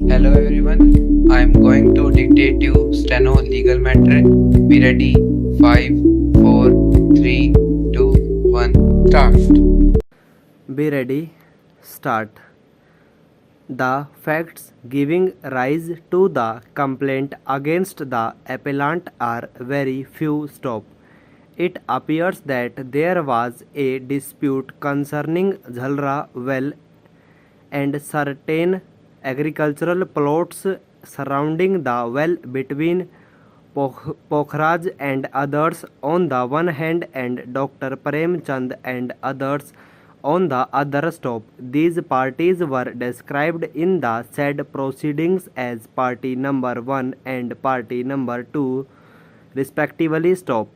Hello everyone, I am going to dictate you steno legal matter. Be ready. 5, 4, 3, 2, 1, start. Be ready. Start. The facts giving rise to the complaint against the appellant are very few. Stop. It appears that there was a dispute concerning Jhalra well and certain agricultural plots surrounding the well between Pokhraj and others on the one hand and Dr. Prem Chand and others on the other. Stop. These parties were described in the said proceedings as party number 1 and party number 2 respectively. Stop.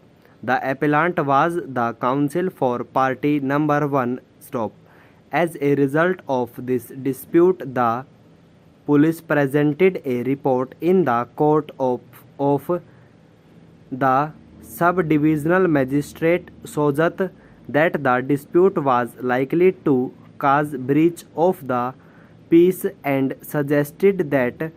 The appellant was the counsel for party number 1. Stop. As a result of this dispute, the police presented a report in the court of the sub-divisional magistrate Sojat that the dispute was likely to cause breach of the peace and suggested that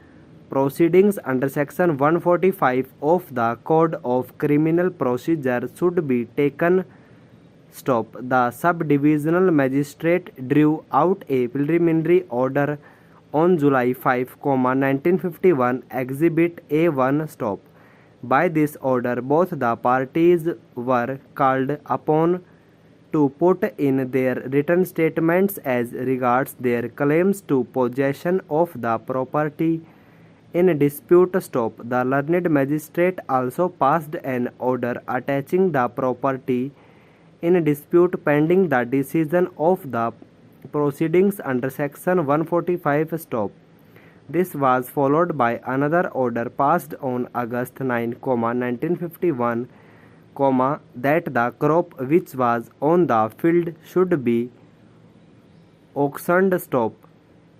proceedings under section 145 of the Code of Criminal Procedure should be taken. Stop. The sub-divisional magistrate drew out a preliminary order on July 5, 1951, Exhibit A1. Stop. By this order, both the parties were called upon to put in their written statements as regards their claims to possession of the property in dispute. Stop. The learned magistrate also passed an order attaching the property in dispute pending the decision of the proceedings under section 145. Stop. This was followed by another order passed on August 9, 1951, that the crop which was on the field should be auctioned. Stop.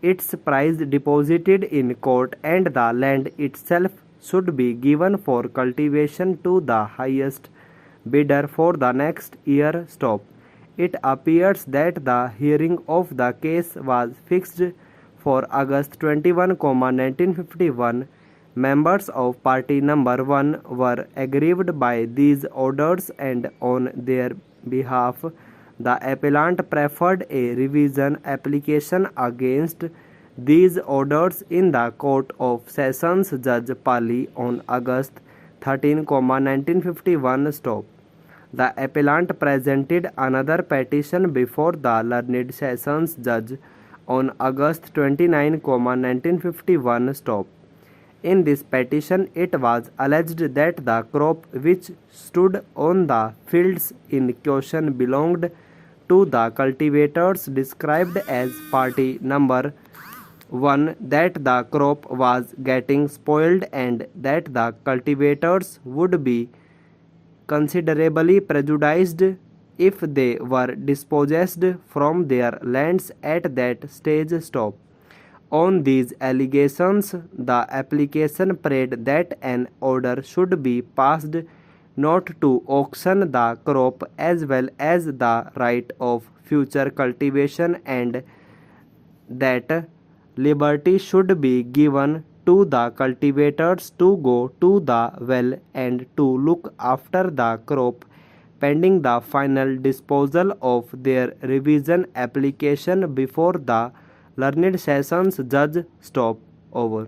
Its price deposited in court and the land itself should be given for cultivation to the highest bidder for the next year. Stop. It appears that the hearing of the case was fixed for August 21, 1951. Members of party number 1 were aggrieved by these orders and on their behalf the appellant preferred a revision application against these orders in the Court of Sessions Judge Pali on August 13, 1951. Stop. The appellant presented another petition before the learned Sessions Judge on August 29, 1951. Stop. In this petition, it was alleged that the crop which stood on the fields in question belonged to the cultivators described as party number 1, that the crop was getting spoiled and that the cultivators would be considerably prejudiced if they were dispossessed from their lands at that stage. Stop. On these allegations, the application prayed that an order should be passed not to auction the crop as well as the right of future cultivation and that liberty should be given to the cultivators to go to the well and to look after the crop pending the final disposal of their revision application before the learned Sessions Judge. Stop. Over.